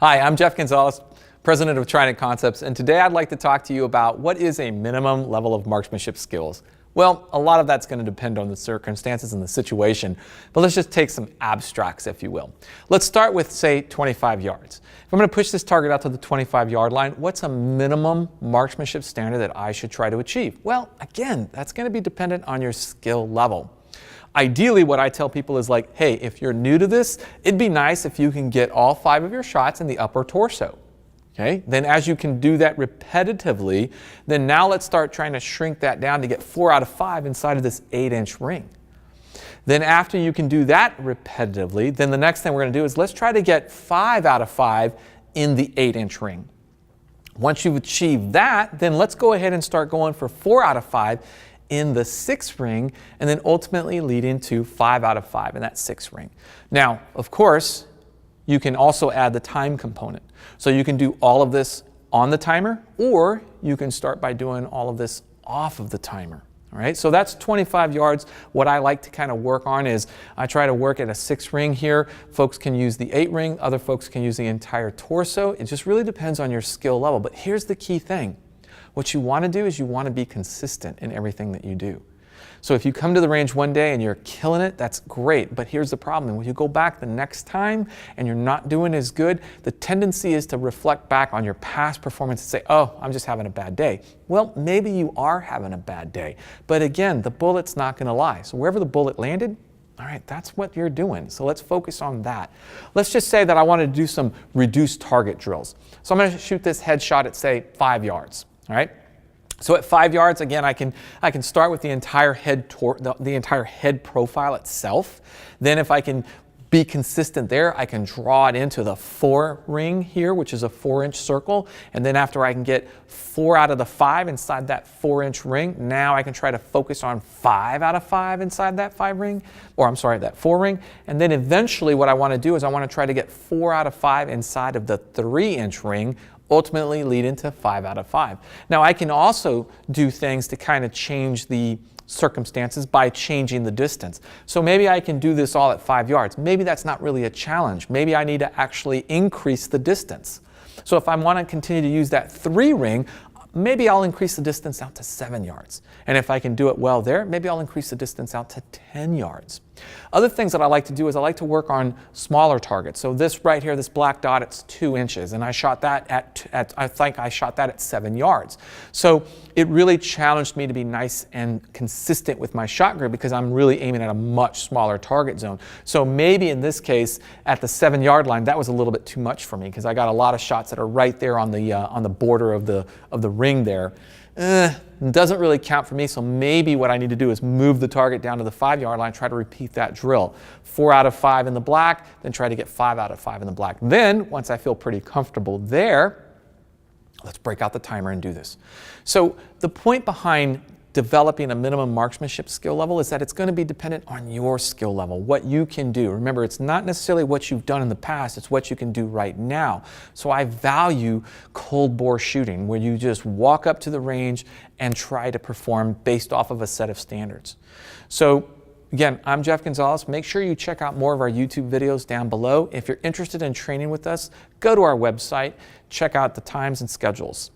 Hi, I'm Jeff Gonzalez, president of Trident Concepts, and today I'd like to talk to you about what is a minimum level of marksmanship skills. Well, a lot of that's going to depend on the circumstances and the situation, but let's just take some abstracts, if you will. Let's start with, say, 25 yards. If I'm going to push this target out to the 25-yard line, what's a minimum marksmanship standard that I should try to achieve? Well, again, that's going to be dependent on your skill level. Ideally, what I tell people is like, hey, if you're new to this, it'd be nice if you can get all 5 of your shots in the upper torso. Okay? Then as you can do that repetitively, then now let's start trying to shrink that down to get 4 out of 5 inside of this 8-inch ring. Then after you can do that repetitively, then the next thing we're going to do is let's try to get 5 out of 5 in the 8-inch ring. Once you've achieved that, then let's go ahead and start going for 4 out of 5 in the 6th ring, and then ultimately lead into 5 out of 5 in that 6th ring. Now, of course, you can also add the time component. So you can do all of this on the timer, or you can start by doing all of this off of the timer. All right, so that's 25 yards. What I like to kind of work on is I try to work at a 6 ring here. Folks can use the 8 ring, other folks can use the entire torso. It just really depends on your skill level. But here's the key thing. What you want to do is you want to be consistent in everything that you do. So if you come to the range one day and you're killing it, that's great. But here's the problem. When you go back the next time and you're not doing as good, the tendency is to reflect back on your past performance and say, oh, I'm just having a bad day. Well, maybe you are having a bad day. But again, the bullet's not going to lie. So wherever the bullet landed, all right, that's what you're doing. So let's focus on that. Let's just say that I want to do some reduced target drills. So I'm going to shoot this headshot at, say, 5 yards. All right. So at 5 yards, again, I can start with the entire head profile itself. Then if I can be consistent there, I can draw it into the 4 ring here, which is a 4-inch circle. And then after I can get 4 out of the 5 inside that 4-inch ring, now I can try to focus on 5 out of 5 inside that 5 ring, or I'm sorry, that 4 ring. And then eventually what I want to do is I want to try to get 4 out of 5 inside of the 3-inch ring, ultimately lead into 5 out of 5. Now I can also do things to kind of change the circumstances by changing the distance. So maybe I can do this all at 5 yards. Maybe that's not really a challenge. Maybe I need to actually increase the distance. So if I want to continue to use that 3 ring, maybe I'll increase the distance out to 7 yards. And if I can do it well there, maybe I'll increase the distance out to 10 yards. Other things that I like to do is I like to work on smaller targets. So this right here, this black dot, it's 2 inches. And I shot that I think I shot that at 7 yards. So it really challenged me to be nice and consistent with my shot grid because I'm really aiming at a much smaller target zone. So maybe in this case, at the 7-yard line, that was a little bit too much for me because I got a lot of shots that are right there on the border of the ring there. Doesn't really count for me, so maybe what I need to do is move the target down to the 5-yard line, try to repeat that drill. 4 out of 5 in the black, then try to get 5 out of 5 in the black. Then, once I feel pretty comfortable there, let's break out the timer and do this. So the point behind developing a minimum marksmanship skill level is that it's going to be dependent on your skill level, what you can do. Remember, it's not necessarily what you've done in the past, it's what you can do right now. So I value cold bore shooting, where you just walk up to the range and try to perform based off of a set of standards. So again, I'm Jeff Gonzalez. Make sure you check out more of our YouTube videos down below. If you're interested in training with us, go to our website, check out the times and schedules.